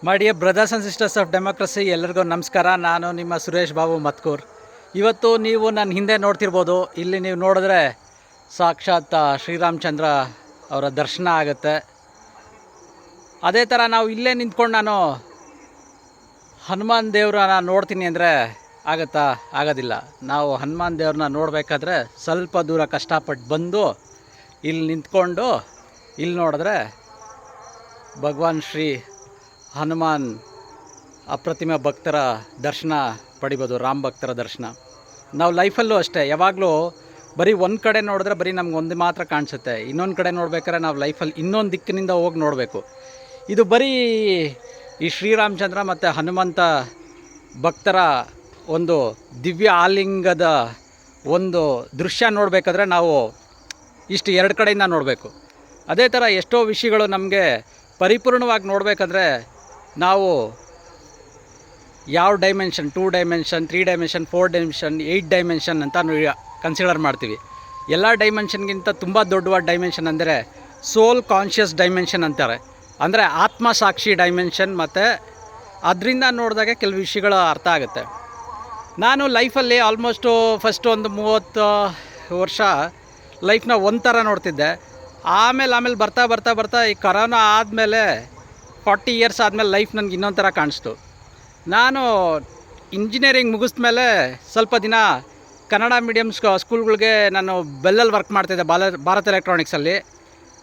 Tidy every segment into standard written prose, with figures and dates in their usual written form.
My dear brothers and sisters of democracy, ಎಲ್ಲರಿಗೂ ನಮಸ್ಕಾರ. ನಾನು ನಿಮ್ಮ ಸುರೇಶ್ ಬಾಬು ಮತ್ಕೂರ್. ಇವತ್ತು ನೀವು ನನ್ನ ಹಿಂದೆ ನೋಡ್ತಿರ್ಬೋದು. ಇಲ್ಲಿ ನೀವು ನೋಡಿದ್ರೆ ಸಾಕ್ಷಾತ್ ಶ್ರೀರಾಮಚಂದ್ರ ಅವರ ದರ್ಶನ ಆಗುತ್ತೆ. ಅದೇ ಥರ ನಾವು ಇಲ್ಲೇ ನಿಂತ್ಕೊಂಡು ನಾನು ಹನುಮಾನ್ ದೇವ್ರನ್ನ ನೋಡ್ತೀನಿ ಅಂದರೆ ಆಗುತ್ತಾ? ಆಗೋದಿಲ್ಲ. ನಾವು ಹನುಮಾನ್ ದೇವ್ರನ್ನ ನೋಡಬೇಕಾದ್ರೆ ಸ್ವಲ್ಪ ದೂರ ಕಷ್ಟಪಟ್ಟು ಬಂದು ಇಲ್ಲಿ ನಿಂತ್ಕೊಂಡು ಇಲ್ಲಿ ನೋಡಿದ್ರೆ ಭಗವಾನ್ ಶ್ರೀ ಹನುಮಾನ್ ಅಪ್ರತಿಮ ಭಕ್ತರ ದರ್ಶನ ಪಡಿಬೋದು, ರಾಮ್ ಭಕ್ತರ ದರ್ಶನ. ನಾವು ಲೈಫಲ್ಲೂ ಅಷ್ಟೇ, ಯಾವಾಗಲೂ ಬರೀ ಒಂದು ಕಡೆ ನೋಡಿದ್ರೆ ಬರೀ ನಮ್ಗೆ ಒಂದು ಮಾತ್ರ ಕಾಣಿಸುತ್ತೆ. ಇನ್ನೊಂದು ಕಡೆ ನೋಡ್ಬೇಕಾದ್ರೆ ನಾವು ಲೈಫಲ್ಲಿ ಇನ್ನೊಂದು ದಿಕ್ಕಿನಿಂದ ಹೋಗಿ ನೋಡಬೇಕು. ಇದು ಬರೀ ಈ ಶ್ರೀರಾಮಚಂದ್ರ ಮತ್ತು ಹನುಮಂತ ಭಕ್ತರ ಒಂದು ದಿವ್ಯ ಆಲಿಂಗದ ಒಂದು ದೃಶ್ಯ ನೋಡಬೇಕಾದ್ರೆ ನಾವು ಇಷ್ಟು ಎರಡು ಕಡೆಯಿಂದ ನೋಡಬೇಕು. ಅದೇ ಥರ ಎಷ್ಟೋ ವಿಷಯಗಳು ನಮಗೆ ಪರಿಪೂರ್ಣವಾಗಿ ನೋಡಬೇಕಾದ್ರೆ ನಾವು ಯಾವ dimension, 2 dimension, 3 dimension, 4 dimension, 8 dimension ಅಂತ ಕನ್ಸಿಡರ್ ಮಾಡ್ತೀವಿ. ಎಲ್ಲ ಡೈಮೆನ್ಷನ್ಗಿಂತ ತುಂಬ ದೊಡ್ಡವಾದ ಡೈಮೆನ್ಷನ್ ಅಂದರೆ ಸೋಲ್ ಕಾನ್ಷಿಯಸ್ ಡೈಮೆನ್ಷನ್ ಅಂತಾರೆ. ಅಂದರೆ ಆತ್ಮಸಾಕ್ಷಿ ಡೈಮೆನ್ಷನ್. ಮತ್ತು ಅದರಿಂದ ನೋಡಿದಾಗ ಕೆಲವು ವಿಷಯಗಳು ಅರ್ಥ ಆಗುತ್ತೆ. ನಾನು ಲೈಫಲ್ಲಿ ಆಲ್ಮೋಸ್ಟು ಫಸ್ಟ್ ಒಂದು 30 ವರ್ಷ ಲೈಫ್ನ ಒಂಥರ ನೋಡ್ತಿದ್ದೆ. ಆಮೇಲೆ ಬರ್ತಾ ಈ ಕರೋನಾ ಆದಮೇಲೆ 40 ಇಯರ್ಸ್ ಆದಮೇಲೆ ಲೈಫ್ ನನಗೆ ಇನ್ನೊಂದು ಥರ ಕಾಣಿಸ್ತು. ನಾನು ಇಂಜಿನಿಯರಿಂಗ್ ಮುಗಿದ ಮೇಲೆ ಸ್ವಲ್ಪ ದಿನ ಕನ್ನಡ ಮೀಡಿಯಮ್ ಸ್ಕೂಲ್ಗಳಿಗೆ ನಾನು ಬೆಲ್ಲಲ್ಲಿ ವರ್ಕ್ ಮಾಡ್ತಿದ್ದೆ, ಭಾರತ್ ಎಲೆಕ್ಟ್ರಾನಿಕ್ಸಲ್ಲಿ.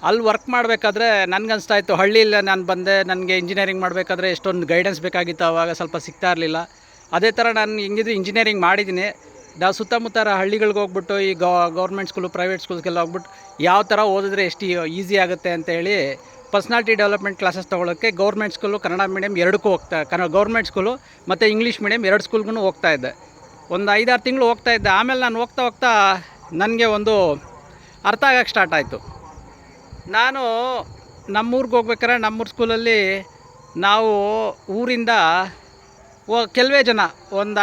ಅಲ್ಲಿ ವರ್ಕ್ ಮಾಡಬೇಕಾದ್ರೆ ನನಗನ್ನಿಸ್ತಾ ಇತ್ತು, ಹಳ್ಳಿಯಲ್ಲಿ ನಾನು ಬಂದೆ, ನನಗೆ ಇಂಜಿನಿಯರಿಂಗ್ ಮಾಡಬೇಕಾದ್ರೆ ಎಷ್ಟೊಂದು ಗೈಡೆನ್ಸ್ ಬೇಕಾಗಿತ್ತು. ಆವಾಗ ಸ್ವಲ್ಪ ಸಿಗ್ತಾ ಇರಲಿಲ್ಲ. ಅದೇ ಥರ ನಾನು ಹಿಂಗಿದ್ರು ಇಂಜಿನಿಯರಿಂಗ್ ಮಾಡಿದ್ದೀನಿ. ನಾವು ಸುತ್ತಮುತ್ತ ಹಳ್ಳಿಗಳಿಗೆ ಹೋಗ್ಬಿಟ್ಟು ಈ ಗೌರ್ಮೆಂಟ್ ಸ್ಕೂಲು, ಪ್ರೈವೇಟ್ ಸ್ಕೂಲ್ಗೆಲ್ಲ ಹೋಗ್ಬಿಟ್ಟು ಯಾವ ಥರ ಓದಿದ್ರೆ ಎಷ್ಟು ಈಸಿ ಆಗುತ್ತೆ ಅಂತೇಳಿ ಪರ್ಸ್ನಾಲಿಟಿ ಡೆವಲಪ್ಮೆಂಟ್ ಕ್ಲಾಸಸ್ ತೊಗೊಳ್ಳೋಕ್ಕೆ ಗೌರ್ಮೆಂಟ್ ಸ್ಕೂಲು, ಕನ್ನಡ ಮೀಡಿಯಮ್ ಎರಡಕ್ಕೂ ಗೌರ್ಮೆಂಟ್ ಸ್ಕೂಲು ಮತ್ತು ಇಂಗ್ಲೀಷ್ ಮೀಡಿಯಮ್ 2 ಸ್ಕೂಲ್ಗೂ ಹೋಗ್ತಾಯಿದ್ದೆ. ಒಂದು 5-6 ತಿಂಗಳು ಹೋಗ್ತಾಯಿದ್ದೆ. ಆಮೇಲೆ ನಾನು ಹೋಗ್ತಾ ನನಗೆ ಒಂದು ಅರ್ಥ ಆಗೋಕ್ಕೆ ಸ್ಟಾರ್ಟ್ ಆಯಿತು. ನಾನು ನಮ್ಮೂರಿಗೆ ಹೋಗ್ಬೇಕಾದ್ರೆ ನಮ್ಮೂರು ಸ್ಕೂಲಲ್ಲಿ ನಾವು ಊರಿಂದ ಕೆಲವೇ ಜನ, ಒಂದು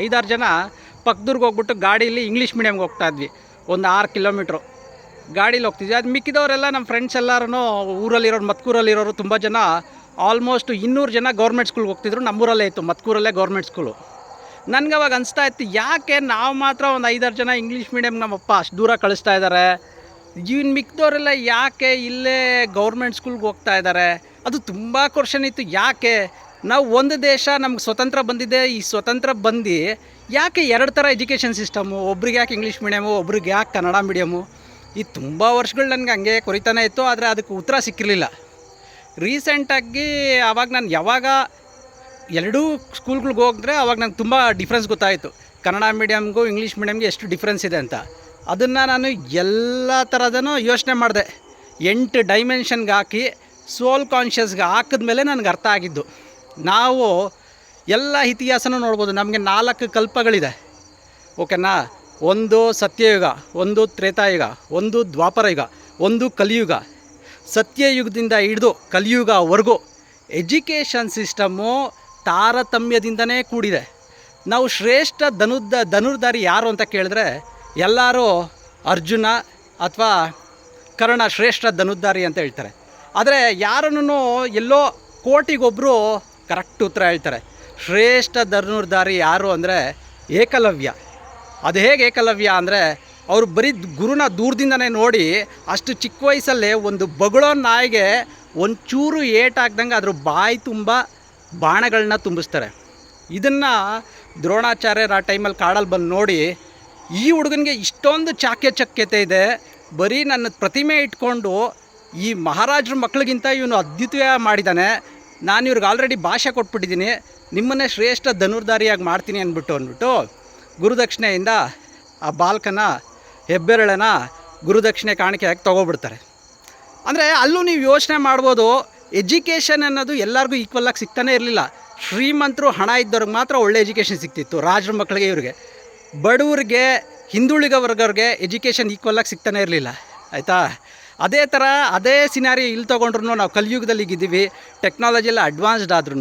5-6 ಜನ ಪಕ್ಕದೂರ್ಗೆ ಹೋಗ್ಬಿಟ್ಟು ಗಾಡೀಲಿ ಇಂಗ್ಲೀಷ್ ಮೀಡಿಯಮ್ಗೆ ಹೋಗ್ತಾಯಿದ್ವಿ. ಒಂದು 6 ಕಿಲೋಮೀಟ್ರು ಗಾಡೀಲಿ ಹೋಗ್ತಿದ್ವಿ. ಅದು ಮಿಕ್ಕಿದವರೆಲ್ಲ ನಮ್ಮ ಫ್ರೆಂಡ್ಸ್ ಎಲ್ಲರೂ ಊರಲ್ಲಿರೋರು, ಮತ್ಕೂರಲ್ಲಿರೋರು ತುಂಬ ಜನ, ಆಲ್ಮೋಸ್ಟ್ 200 ಜನ ಗೌರ್ಮೆಂಟ್ ಸ್ಕೂಲ್ಗೆ ಹೋಗ್ತಿದ್ರು. ನಮ್ಮೂರಲ್ಲೇ ಇತ್ತು, ಮತ್ಕೂರಲ್ಲೇ ಗೌರ್ಮೆಂಟ್ ಸ್ಕೂಲು. ನನಗೆ ಅವಾಗ ಅನಿಸ್ತಾ ಇತ್ತು, ಯಾಕೆ ನಾವು ಮಾತ್ರ ಒಂದು 5-6 ಜನ ಇಂಗ್ಲೀಷ್ ಮೀಡಿಯಮ್ ನಮ್ಮಪ್ಪ ಅಷ್ಟು ದೂರ ಕಳಿಸ್ತಾ ಇದ್ದಾರೆ, ಇನ್ನು ಮಿಕ್ಕಿದವರೆಲ್ಲ ಯಾಕೆ ಇಲ್ಲೇ ಗೌರ್ಮೆಂಟ್ ಸ್ಕೂಲ್ಗೆ ಹೋಗ್ತಾ ಇದ್ದಾರೆ? ಅದು ತುಂಬ ಕ್ವಶನ್ ಇತ್ತು. ಯಾಕೆ ನಾವು ಒಂದು ದೇಶ ನಮ್ಗೆ ಸ್ವತಂತ್ರ ಬಂದಿದೆ, ಈ ಸ್ವತಂತ್ರ ಬಂದು ಯಾಕೆ 2 ಥರ ಎಜುಕೇಷನ್ ಸಿಸ್ಟಮು, ಒಬ್ರಿಗೆ ಯಾಕೆ ಇಂಗ್ಲೀಷ್ ಮೀಡಿಯಮು, ಒಬ್ರಿಗೆ ಯಾಕೆ ಕನ್ನಡ ಮೀಡಿಯಮು? ಈ ತುಂಬ ವರ್ಷಗಳು ನನಗೆ ಹಂಗೆ ಕೊರಿತಾನೆ ಇತ್ತು. ಆದರೆ ಅದಕ್ಕೆ ಉತ್ತರ ಸಿಕ್ಕಿರಲಿಲ್ಲ. ರೀಸೆಂಟಾಗಿ ಆವಾಗ ನಾನು ಯಾವಾಗ 2 ಸ್ಕೂಲ್ಗಳಿಗೆ ಹೋಗಿದ್ರೆ ಆವಾಗ ನಂಗೆ ತುಂಬ ಡಿಫ್ರೆನ್ಸ್ ಗೊತ್ತಾಯಿತು. ಕನ್ನಡ ಮೀಡಿಯಮ್ಗೂ ಇಂಗ್ಲೀಷ್ ಮೀಡಿಯಮ್ಗೆ ಎಷ್ಟು ಡಿಫ್ರೆನ್ಸ್ ಇದೆ ಅಂತ. ಅದನ್ನು ನಾನು ಎಲ್ಲ ಥರದೂ ಯೋಚನೆ ಮಾಡಿದೆ. 8 ಡೈಮೆನ್ಷನ್ಗೆ ಹಾಕಿ ಸೋಲ್ ಕಾನ್ಷಿಯಸ್ಗೆ ಹಾಕಿದ್ಮೇಲೆ ನನಗೆ ಅರ್ಥ ಆಗಿದ್ದು. ನಾವು ಎಲ್ಲ ಇತಿಹಾಸನೂ ನೋಡ್ಬೋದು. ನಮಗೆ 4 ಕಲ್ಪಗಳಿದೆ, ಓಕೆನಾ? ಒಂದು ಸತ್ಯಯುಗ, ಒಂದು ತ್ರೇತಾಯುಗ, ಒಂದು ದ್ವಾಪರಯುಗ, ಒಂದು ಕಲಿಯುಗ. ಸತ್ಯಯುಗದಿಂದ ಹಿಡಿದು ಕಲಿಯುಗವರೆಗೂ ಎಜುಕೇಷನ್ ಸಿಸ್ಟಮ್ಮು ತಾರತಮ್ಯದಿಂದನೇ ಕೂಡಿದೆ. ನಾವು ಶ್ರೇಷ್ಠ ಧನುರ್ಧಾರಿ ಯಾರು ಅಂತ ಕೇಳಿದ್ರೆ ಎಲ್ಲರೂ ಅರ್ಜುನ ಅಥವಾ ಕರ್ಣ ಶ್ರೇಷ್ಠ ಧನುರ್ಧಾರಿ ಅಂತ ಹೇಳ್ತಾರೆ. ಆದರೆ ಯಾರನ್ನೂ ಎಲ್ಲೋ ಕೋಟಿಗೊಬ್ಬರು ಕರೆಕ್ಟ್ ಉತ್ತರ ಹೇಳ್ತಾರೆ. ಶ್ರೇಷ್ಠ ಧನುರ್ಧಾರಿ ಯಾರು ಅಂದರೆ ಏಕಲವ್ಯ. ಅದು ಹೇಗೆ ಏಕಲವ್ಯ ಅಂದರೆ, ಅವರು ಬರೀ ಗುರುನ ದೂರದಿಂದನೇ ನೋಡಿ ಅಷ್ಟು ಚಿಕ್ಕ ವಯಸ್ಸಲ್ಲೇ ಒಂದು ಬಗಳೋ ನಾಯಿಗೆ ಒಂಚೂರು ಏಟಾಗ್ದಂಗೆ ಅದ್ರ ಬಾಯಿ ತುಂಬ ಬಾಣಗಳನ್ನ ತುಂಬಿಸ್ತಾರೆ. ಇದನ್ನು ದ್ರೋಣಾಚಾರ್ಯರು ಆ ಟೈಮಲ್ಲಿ ಕಾಡಲ್ಲಿ ಬಂದು ನೋಡಿ, ಈ ಹುಡುಗನಿಗೆ ಇಷ್ಟೊಂದು ಚಾಕಚಕ್ಯತೆ ಇದೆ, ಬರೀ ನನ್ನ ಪ್ರತಿಮೆ ಇಟ್ಕೊಂಡು ಈ ಮಹಾರಾಜರ ಮಕ್ಕಳಿಗಿಂತ ಇವನು ಅದ್ವಿತೀಯ ಮಾಡಿದ್ದಾನೆ, ನಾನು ಇವ್ರಿಗೆ ಆಲ್ರೆಡಿ ಭಾಷೆ ಕೊಟ್ಬಿಟ್ಟಿದ್ದೀನಿ, ನಿಮ್ಮನ್ನೇ ಶ್ರೇಷ್ಠ ಧನುರ್ಧಾರಿಯಾಗಿ ಮಾಡ್ತೀನಿ ಅಂದ್ಬಿಟ್ಟು ಗುರುದಕ್ಷಿಣೆಯಿಂದ ಆ ಬಾಲಕನ ಹೆಬ್ಬೆರಳನ್ನು ಗುರುದಕ್ಷಿಣೆ ಕಾಣಿಕೆಯಾಗಿ ತೊಗೊಬಿಡ್ತಾರೆ. ಅಂದರೆ ಅಲ್ಲೂ ನೀವು ಯೋಚನೆ ಮಾಡ್ಬೋದು, ಎಜುಕೇಷನ್ ಅನ್ನೋದು ಎಲ್ಲರಿಗೂ ಈಕ್ವಲಾಗಿ ಸಿಗ್ತಾನೆ ಇರಲಿಲ್ಲ. ಶ್ರೀಮಂತರು, ಹಣ ಇದ್ದವ್ರಿಗೆ ಮಾತ್ರ ಒಳ್ಳೆ ಎಜುಕೇಷನ್ ಸಿಗ್ತಿತ್ತು, ರಾಜರ ಮಕ್ಕಳಿಗೆ, ಇವ್ರಿಗೆ. ಬಡವ್ರಿಗೆ, ಹಿಂದುಳಿದ ವರ್ಗವ್ರಿಗೆ ಎಜುಕೇಷನ್ ಈಕ್ವಲಾಗಿ ಸಿಗ್ತಾನೆ ಇರಲಿಲ್ಲ, ಆಯಿತಾ? ಅದೇ ಥರ ಅದೇ ಸಿನಾರಿ ಇಲ್ಲಿ ತೊಗೊಂಡ್ರು ನಾವು ಕಲಿಯುಗದಲ್ಲಿ ಇದ್ದೀವಿ. ಟೆಕ್ನಾಲಜಿ ಎಲ್ಲ ಅಡ್ವಾನ್ಸ್ಡ್ ಆದ್ರೂ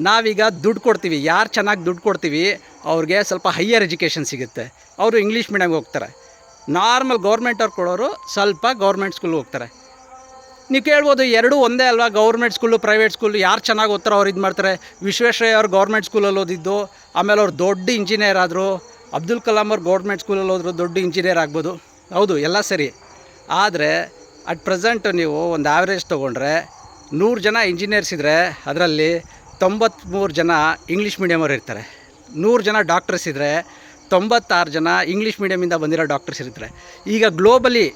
ನಾವೀಗ ದುಡ್ಡು ಕೊಡ್ತೀವಿ. ಯಾರು ಚೆನ್ನಾಗಿ ದುಡ್ಡು ಕೊಡ್ತೀವಿ ಅವ್ರಿಗೆ ಸ್ವಲ್ಪ ಹೈಯರ್ ಎಜುಕೇಷನ್ ಸಿಗುತ್ತೆ. ಅವರು ಇಂಗ್ಲೀಷ್ ಮೀಡಿಯಮ್ಗೆ ಹೋಗ್ತಾರೆ. ನಾರ್ಮಲ್ ಗೌರ್ಮೆಂಟ್ ಅವ್ರು ಕೊಡೋರು ಸ್ವಲ್ಪ ಗೌರ್ಮೆಂಟ್ ಸ್ಕೂಲ್ಗೆ ಹೋಗ್ತಾರೆ. ನೀವು ಕೇಳ್ಬೋದು ಎರಡೂ ಒಂದೇ ಅಲ್ವಾ, ಗೌರ್ಮೆಂಟ್ ಸ್ಕೂಲು ಪ್ರೈವೇಟ್ ಸ್ಕೂಲು ಯಾರು ಚೆನ್ನಾಗಿ ಓದ್ತಾರೋ ಅವ್ರು ಇದು ಮಾಡ್ತಾರೆ. ವಿಶ್ವೇಶ್ವರಯ್ಯ ಅವ್ರು ಗೌರ್ಮೆಂಟ್ ಸ್ಕೂಲಲ್ಲಿ ಓದಿದ್ದು, ಆಮೇಲೆ ಅವ್ರು ದೊಡ್ಡ ಇಂಜಿನಿಯರ್ ಆದರು. ಅಬ್ದುಲ್ ಕಲಾಂ ಅವ್ರು ಗೌರ್ಮೆಂಟ್ ಸ್ಕೂಲಲ್ಲಿ ಹೋದ್ರು, ದೊಡ್ಡ ಇಂಜಿನಿಯರ್ ಆಗ್ಬೋದು. ಹೌದು, ಎಲ್ಲ ಸರಿ. ಆದರೆ ಅಟ್ ಪ್ರೆಸೆಂಟು ನೀವು ಒಂದು ಆ್ಯಾವ್ರೇಜ್ ತೊಗೊಂಡ್ರೆ 100 ಜನ ಇಂಜಿನಿಯರ್ಸ್ ಇದ್ದರೆ ಅದರಲ್ಲಿ 93 ಜನ ಇಂಗ್ಲೀಷ್ ಮೀಡಿಯಮವ್ರು ಇರ್ತಾರೆ. 100 ಜನ ಡಾಕ್ಟರ್ಸ್ ಇದ್ದರೆ 96 ಜನ ಇಂಗ್ಲೀಷ್ ಮೀಡಿಯಮಿಂದ ಬಂದಿರೋ ಡಾಕ್ಟರ್ಸ್ ಇರ್ತಾರೆ. ಈಗ ಗ್ಲೋಬಲಿ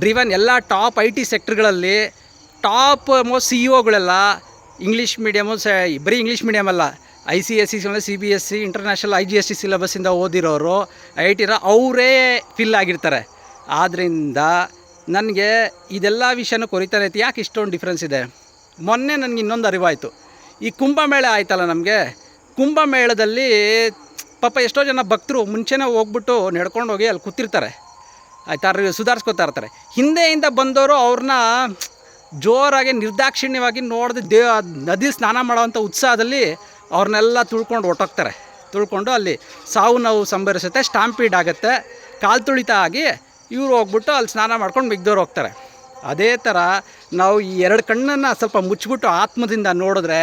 ಡ್ರಿವನ್ ಎಲ್ಲ ಟಾಪ್ IT ಸೆಕ್ಟ್ರ್ಗಳಲ್ಲಿ top most CEO English medium, ಬರೀ ಇಂಗ್ಲೀಷ್ ಮೀಡಿಯಮ್ ಅಲ್ಲ, ICSE, CBSE, ಇಂಟರ್ನ್ಯಾಷನಲ್ IGST ಸಿಲೆಬಸ್ಸಿಂದ ಓದಿರೋರು IT ಅವರೇ ಫಿಲ್ ಆಗಿರ್ತಾರೆ. ಆದ್ದರಿಂದ ನನಗೆ ಇದೆಲ್ಲ ವಿಷಯನೂ ಕೊರಿತಾನೆ ಐತಿ. ಯಾಕೆ ಇಷ್ಟೊಂದು ಡಿಫ್ರೆನ್ಸ್ ಇದೆ? ಮೊನ್ನೆ ನನಗೆ ಇನ್ನೊಂದು ಅರಿವಾಯಿತು. ಈ ಕುಂಭಮೇಳ ಆಯ್ತಲ್ಲ, ನಮಗೆ ಕುಂಭಮೇಳದಲ್ಲಿ ಪಾಪ ಎಷ್ಟೋ ಜನ ಭಕ್ತರು ಮುಂಚೆನೇ ಹೋಗ್ಬಿಟ್ಟು ನಡ್ಕೊಂಡು ಹೋಗಿ ಅಲ್ಲಿ ಕೂತಿರ್ತಾರೆ, ಆಯ್ತಾ, ಸುಧಾರಿಸ್ಕೊತಾ ಇರ್ತಾರೆ. ಹಿಂದೆಯಿಂದ ಬಂದವರು ಅವ್ರನ್ನ ಜೋರಾಗಿ ನಿರ್ದಾಕ್ಷಿಣ್ಯವಾಗಿ ನೋಡಿದೆ ನದಿ ಸ್ನಾನ ಮಾಡೋವಂಥ ಉತ್ಸಾಹದಲ್ಲಿ ಅವ್ರನ್ನೆಲ್ಲ ತುಳ್ಕೊಂಡು ಹೊಟ್ಟೋಗ್ತಾರೆ. ತುಳ್ಕೊಂಡು ಅಲ್ಲಿ ಸಾವು ನೋವು ಸಂಭರಿಸುತ್ತೆ, ಸ್ಟಾಂಪೀಡ್ ಆಗುತ್ತೆ, ಕಾಲು ತುಳಿತ ಆಗಿ ಇವ್ರು ಹೋಗ್ಬಿಟ್ಟು ಅಲ್ಲಿ ಸ್ನಾನ ಮಾಡ್ಕೊಂಡು ಮಿಗ್ದವ್ರು ಹೋಗ್ತಾರೆ. ಅದೇ ಥರ ನಾವು ಈ 2 ಕಣ್ಣನ್ನು ಸ್ವಲ್ಪ ಮುಚ್ಚಿಬಿಟ್ಟು ಆತ್ಮದಿಂದ ನೋಡಿದ್ರೆ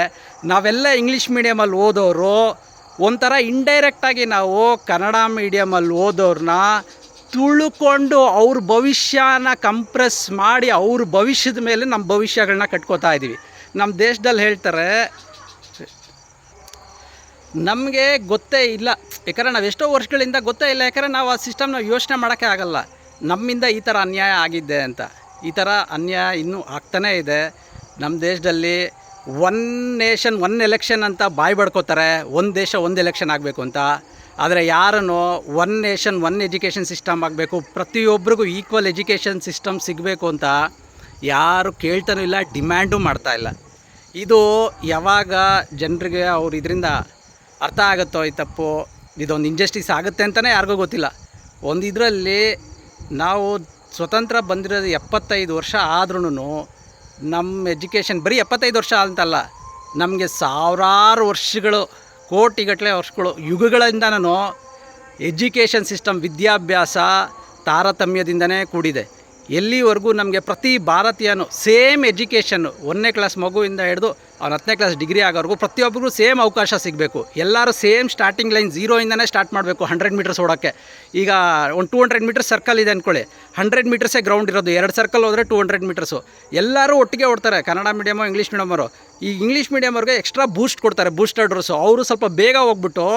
ನಾವೆಲ್ಲ ಇಂಗ್ಲೀಷ್ ಮೀಡಿಯಮಲ್ಲಿ ಓದೋರು ಒಂಥರ ಇಂಡೈರೆಕ್ಟಾಗಿ ನಾವು ಕನ್ನಡ ಮೀಡಿಯಮಲ್ಲಿ ಓದೋರನ್ನ ತುಳ್ಕೊಂಡು ಅವ್ರ ಭವಿಷ್ಯನ ಕಂಪ್ರೆಸ್ ಮಾಡಿ ಅವ್ರ ಭವಿಷ್ಯದ ಮೇಲೆ ನಮ್ಮ ಭವಿಷ್ಯಗಳನ್ನ ಕಟ್ಕೋತಾ ಇದ್ದೀವಿ. ನಮ್ಮ ದೇಶದಲ್ಲಿ ಹೇಳ್ತಾರೆ, ನಮಗೆ ಗೊತ್ತೇ ಇಲ್ಲ, ಯಾಕಂದರೆ ನಾವು ಎಷ್ಟೋ ವರ್ಷಗಳಿಂದ ಗೊತ್ತೇ ಇಲ್ಲ, ಯಾಕಂದರೆ ನಾವು ಆ ಸಿಸ್ಟಮ್ನ ಯೋಚನೆ ಮಾಡೋಕ್ಕೆ ಆಗಲ್ಲ, ನಮ್ಮಿಂದ ಈ ಥರ ಅನ್ಯಾಯ ಆಗಿದ್ದೆ ಅಂತ. ಈ ಥರ ಅನ್ಯಾಯ ಇನ್ನೂ ಆಗ್ತಾನೇ ಇದೆ ನಮ್ಮ ದೇಶದಲ್ಲಿ. 1 ನೇಷನ್ 1 ಎಲೆಕ್ಷನ್ ಅಂತ ಬಾಯಿ ಬಡ್ಕೋತಾರೆ, ಒಂದು ದೇಶ 1 ಎಲೆಕ್ಷನ್ ಆಗಬೇಕು ಅಂತ. ಆದರೆ ಯಾರನ್ನು 1 ನೇಷನ್ 1 ಎಜುಕೇಷನ್ ಸಿಸ್ಟಮ್ ಆಗಬೇಕು, ಪ್ರತಿಯೊಬ್ಬರಿಗೂ ಈಕ್ವಲ್ ಎಜುಕೇಷನ್ ಸಿಸ್ಟಮ್ ಸಿಗಬೇಕು ಅಂತ ಯಾರು ಕೇಳ್ತಾನೂ ಇಲ್ಲ, ಡಿಮ್ಯಾಂಡು ಮಾಡ್ತಾಯಿಲ್ಲ. ಇದು ಯಾವಾಗ ಜನರಿಗೆ ಅವ್ರು ಇದರಿಂದ ಅರ್ಥ ಆಗುತ್ತೋ ಈ ತಪ್ಪು, ಇದೊಂದು ಇಂಜಸ್ಟಿಸ್ ಆಗುತ್ತೆ ಅಂತಲೇ ಯಾರಿಗೂ ಗೊತ್ತಿಲ್ಲ. ಒಂದು ಇದರಲ್ಲಿ ನಾವು ಸ್ವತಂತ್ರ ಬಂದಿರೋದು 75 ವರ್ಷ ಆದ್ರೂ ನಮ್ಮ ಎಜುಕೇಷನ್ ಬರೀ 75 ವರ್ಷ ಅಂತಲ್ಲ, ನಮಗೆ ಸಾವಿರಾರು ವರ್ಷಗಳು, ಕೋಟಿಗಟ್ಟಲೆ ವರ್ಷಗಳು, ಯುಗಗಳಿಂದನೂ ಎಜುಕೇಷನ್ ಸಿಸ್ಟಮ್, ವಿದ್ಯಾಭ್ಯಾಸ ತಾರತಮ್ಯದಿಂದನೇ ಕೂಡಿದೆ. ಎಲ್ಲಿವರೆಗೂ ನಮಗೆ ಪ್ರತಿ ಭಾರತೀಯನೂ ಸೇಮ್ ಎಜುಕೇಷನ್ನು 1ನೇ ಕ್ಲಾಸ್ ಮಗುವಿಂದ ಹಿಡಿದು ಅವ್ನು 10ನೇ ಕ್ಲಾಸ್ ಡಿಗ್ರಿ ಆಗೋವರೆಗೂ ಪ್ರತಿಯೊಬ್ಬರಿಗೂ ಸೇಮ್ ಅವಕಾಶ ಸಿಗಬೇಕು. ಎಲ್ಲರೂ ಸೇಮ್ ಸ್ಟಾರ್ಟಿಂಗ್ ಲೈನ್ 0ಇಂದನೇ ಸ್ಟಾರ್ಟ್ ಮಾಡಬೇಕು 100 ಮೀಟರ್ಸ್ ಓಡೋಕ್ಕೆ. ಈಗ ಒಂದು 200 ಮೀಟರ್ಸ್ ಸರ್ಕಲ್ ಇದೆ ಅಂದ್ಕೊಳ್ಳಿ, 100 ಮೀಟರ್ಸೇ ಗ್ರೌಂಡ್ ಇರೋದು, 2 ಸರ್ಕಲ್ ಹೋದರೆ 200 ಮೀಟರ್ಸು. ಎಲ್ಲರೂ ಒಟ್ಟಿಗೆ ಓಡ್ತಾರೆ, ಕನ್ನಡ ಮೀಡಿಯಮು ಇಂಗ್ಲೀಷ್ ಮೀಡಿಯಮವರು. ಈ ಇಂಗ್ಲೀಷ್ ಮೀಡಿಯಮವ್ರಿಗೆ ಎಕ್ಸ್ಟ್ರಾ ಬೂಸ್ಟ್ ಕೊಡ್ತಾರೆ, ಬೂಸ್ಟರ್ ಡೋಸು. ಅವರು ಸ್ವಲ್ಪ ಬೇಗ ಹೋಗ್ಬಿಟ್ಟು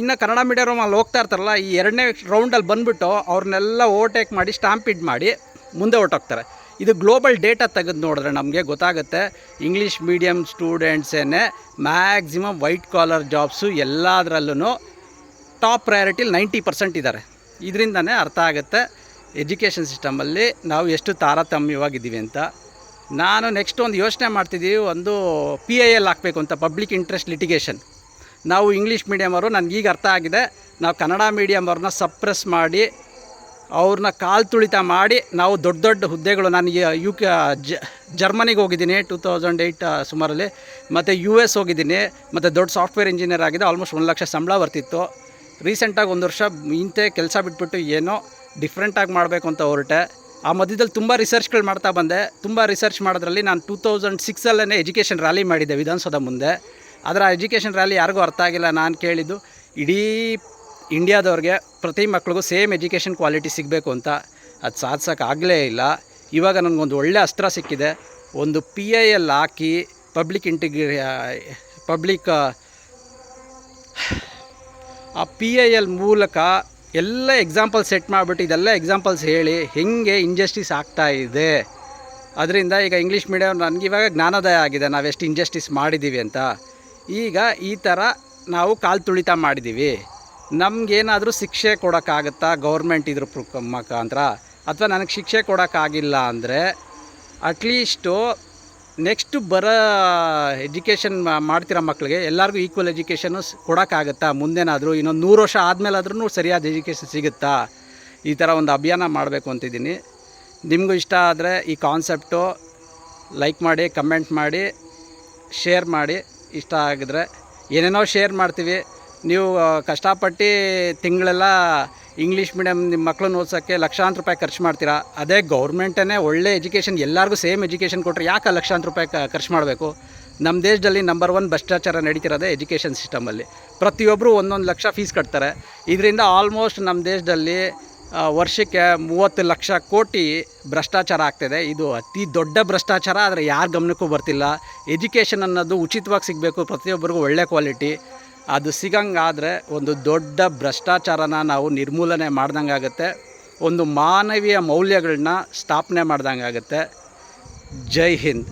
ಇನ್ನು ಕನ್ನಡ ಮೀಡಿಯಮಲ್ಲಿ ಹೋಗ್ತಾ ಇರ್ತಾರಲ್ಲ, ಈ 2ನೇ ರೌಂಡಲ್ಲಿ ಬಂದುಬಿಟ್ಟು ಅವ್ರನ್ನೆಲ್ಲ ಓವರ್ಟೇಕ್ ಮಾಡಿ ಸ್ಟಾಂಪಿಡ್ ಮಾಡಿ ಮುಂದೆ ಹೊರಟೋಗ್ತಾರೆ. ಇದು ಗ್ಲೋಬಲ್ ಡೇಟಾ ತೆಗೆದು ನೋಡಿದ್ರೆ ನಮಗೆ ಗೊತ್ತಾಗುತ್ತೆ, ಇಂಗ್ಲೀಷ್ ಮೀಡಿಯಮ್ ಸ್ಟೂಡೆಂಟ್ಸೇನೆ ಮ್ಯಾಕ್ಸಿಮಮ್ ವೈಟ್ ಕಾಲರ್ ಜಾಬ್ಸು ಎಲ್ಲದರಲ್ಲೂ ಟಾಪ್ ಪ್ರಯಾರಿಟಿಲಿ 90% ಇದ್ದಾರೆ. ಇದರಿಂದನೇ ಅರ್ಥ ಆಗುತ್ತೆ ಎಜುಕೇಷನ್ ಸಿಸ್ಟಮಲ್ಲಿ ನಾವು ಎಷ್ಟು ತಾರತಮ್ಯವಾಗಿದ್ದೀವಿ ಅಂತ. ನಾನು ನೆಕ್ಸ್ಟ್ ಒಂದು ಯೋಚನೆ ಮಾಡ್ತಿದ್ದೀವಿ, ಒಂದು PIL ಹಾಕಬೇಕು ಅಂತ, ಪಬ್ಲಿಕ್ ಇಂಟ್ರೆಸ್ಟ್ ಲಿಟಿಗೇಷನ್. ನಾವು ಇಂಗ್ಲೀಷ್ ಮೀಡಿಯಮವರು, ನನಗೀಗ ಅರ್ಥ ಆಗಿದೆ, ನಾವು ಕನ್ನಡ ಮೀಡಿಯಮವ್ರನ್ನ ಸಪ್ರೆಸ್ ಮಾಡಿ ಅವ್ರನ್ನ ಕಾಲು ತುಳಿತ ಮಾಡಿ ನಾವು ದೊಡ್ಡ ದೊಡ್ಡ ಹುದ್ದೆಗಳು, ನಾನು ಜರ್ಮನಿಗೆ ಹೋಗಿದ್ದೀನಿ 2008 ಸುಮಾರಲ್ಲಿ, ಮತ್ತು US ಹೋಗಿದ್ದೀನಿ, ಮತ್ತು ದೊಡ್ಡ ಸಾಫ್ಟ್ವೇರ್ ಇಂಜಿನಿಯರ್ ಆಗಿದೆ, ಆಲ್ಮೋಸ್ಟ್ 1 ಲಕ್ಷ ಸಂಬಳ ಬರ್ತಿತ್ತು. ರೀಸೆಂಟಾಗಿ 1 ವರ್ಷ ಇಂತೆ ಕೆಲಸ ಬಿಟ್ಬಿಟ್ಟು ಏನೋ ಡಿಫ್ರೆಂಟಾಗಿ ಮಾಡಬೇಕು ಅಂತ ಹೊರಟೆ. ಆ ಮಧ್ಯದಲ್ಲಿ ತುಂಬ ರಿಸರ್ಚ್ಗಳು ಮಾಡ್ತಾ ಬಂದೆ. ತುಂಬ ರಿಸರ್ಚ್ ಮಾಡೋದ್ರಲ್ಲಿ ನಾನು 2006 ಎಜುಕೇಷನ್ ರ್ಯಾಲಿ ಮಾಡಿದ್ದೆ ವಿಧಾನಸೌಧ ಮುಂದೆ. ಅದರ ಎಜುಕೇಷನ್ ರ್ಯಾಲಿ ಯಾರಿಗೂ ಅರ್ಥ ಆಗಿಲ್ಲ. ನಾನು ಕೇಳಿದ್ದು ಇಡೀ ಇಂಡಿಯಾದವ್ರಿಗೆ ಪ್ರತಿ ಮಕ್ಳಿಗೂ ಸೇಮ್ ಎಜುಕೇಷನ್ ಕ್ವಾಲಿಟಿ ಸಿಗಬೇಕು ಅಂತ. ಅದು ಸಾಧಿಸೋಕ್ಕಾಗಲೇ ಇಲ್ಲ. ಇವಾಗ ನನಗೊಂದು ಒಳ್ಳೆ ಅಸ್ತ್ರ ಸಿಕ್ಕಿದೆ, ಒಂದು PIL ಹಾಕಿ ಆ PIL ಮೂಲಕ ಎಲ್ಲ ಎಕ್ಸಾಂಪಲ್ ಸೆಟ್ ಮಾಡಿಬಿಟ್ಟು ಇದೆಲ್ಲ ಎಕ್ಸಾಂಪಲ್ಸ್ ಹೇಳಿ ಹೆಂಗೆ ಇಂಜಸ್ಟಿಸ್ ಆಗ್ತಾ ಇದೆ. ಅದರಿಂದ ಈಗ ಇಂಗ್ಲೀಷ್ ಮೀಡಿಯಮ್ ನನಗಿವಾಗ ಜ್ಞಾನೋದಯ ಆಗಿದೆ, ನಾವೆಷ್ಟು ಇಂಜಸ್ಟಿಸ್ ಮಾಡಿದ್ದೀವಿ ಅಂತ. ಈಗ ಈ ಥರ ನಾವು ಕಾಲು ತುಳಿತ ಮಾಡಿದ್ದೀವಿ, ನಮಗೇನಾದರೂ ಶಿಕ್ಷೆ ಕೊಡೋಕ್ಕಾಗತ್ತಾ ಗೌರ್ಮೆಂಟ್ ಇದ್ರ ಮುಖಾಂತರ? ಅಥವಾ ನನಗೆ ಶಿಕ್ಷೆ ಕೊಡೋಕ್ಕಾಗಿಲ್ಲ ಅಂದರೆ ಅಟ್ಲೀಸ್ಟು ನೆಕ್ಸ್ಟು ಬರೋ ಎಜುಕೇಷನ್ ಮಾಡ್ತಿರೋ ಮಕ್ಕಳಿಗೆ ಎಲ್ಲರಿಗೂ ಈಕ್ವಲ್ ಎಜುಕೇಷನ್ನು ಕೊಡೋಕ್ಕಾಗತ್ತಾ? ಮುಂದೇನಾದರೂ ಇನ್ನೊಂದು 100 ವರ್ಷ ಆದಮೇಲಾದ್ರೂ ಸರಿಯಾದ ಎಜುಕೇಷನ್ ಸಿಗುತ್ತಾ? ಈ ಥರ ಒಂದು ಅಭಿಯಾನ ಮಾಡಬೇಕು ಅಂತಿದ್ದೀನಿ. ನಿಮಗೂ ಇಷ್ಟ ಆದರೆ ಈ ಕಾನ್ಸೆಪ್ಟು ಲೈಕ್ ಮಾಡಿ, ಕಮೆಂಟ್ ಮಾಡಿ, ಶೇರ್ ಮಾಡಿ. ಇಷ್ಟ ಆಗಿದ್ರೆ ಏನೇನೋ ಶೇರ್ ಮಾಡ್ತೀವಿ, ನೀವು ಕಷ್ಟಪಟ್ಟು ತಿಂಗಳೆಲ್ಲ ಇಂಗ್ಲೀಷ್ ಮೀಡಿಯಮ್ ನಿಮ್ಮ ಮಕ್ಕಳನ್ನ ಓದ್ಸೋಕ್ಕೆ ಲಕ್ಷಾಂತರ ರೂಪಾಯಿ ಖರ್ಚು ಮಾಡ್ತೀರಾ. ಅದೇ ಗೌರ್ಮೆಂಟೇ ಒಳ್ಳೆ ಎಜುಕೇಷನ್ ಎಲ್ಲರಿಗೂ ಸೇಮ್ ಎಜುಕೇಷನ್ ಕೊಟ್ಟರೆ ಯಾಕೆ ಲಕ್ಷಾಂತರ ರೂಪಾಯಿ ಖರ್ಚು ಮಾಡಬೇಕು? ನಮ್ಮ ದೇಶದಲ್ಲಿ ನಂಬರ್ 1 ಭ್ರಷ್ಟಾಚಾರ ನಡೀತಿರೋದೇ ಎಜುಕೇಷನ್ ಸಿಸ್ಟಮಲ್ಲಿ. ಪ್ರತಿಯೊಬ್ಬರು 1 ಲಕ್ಷ ಫೀಸ್ ಕಟ್ತಾರೆ. ಇದರಿಂದ ಆಲ್ಮೋಸ್ಟ್ ನಮ್ಮ ದೇಶದಲ್ಲಿ ವರ್ಷಕ್ಕೆ 30 ಲಕ್ಷ ಕೋಟಿ ಭ್ರಷ್ಟಾಚಾರ ಆಗ್ತಿದೆ. ಇದು ಅತಿ ದೊಡ್ಡ ಭ್ರಷ್ಟಾಚಾರ, ಆದರೆ ಯಾರ ಗಮನಕ್ಕೂ ಬರ್ತಿಲ್ಲ. ಎಜುಕೇಷನ್ ಅನ್ನೋದು ಉಚಿತವಾಗಿ ಸಿಗಬೇಕು, ಪ್ರತಿಯೊಬ್ಬರಿಗೂ ಒಳ್ಳೆ ಕ್ವಾಲಿಟಿ. ಅದು ಸಿಗಂಗಾದರೆ ಒಂದು ದೊಡ್ಡ ಭ್ರಷ್ಟಾಚಾರನ ನಾವು ನಿರ್ಮೂಲನೆ ಮಾಡ್ದಂಗೆ ಆಗುತ್ತೆ, ಒಂದು ಮಾನವೀಯ ಮೌಲ್ಯಗಳನ್ನ ಸ್ಥಾಪನೆ ಮಾಡ್ದಂಗೆ ಆಗುತ್ತೆ. ಜೈ ಹಿಂದ್.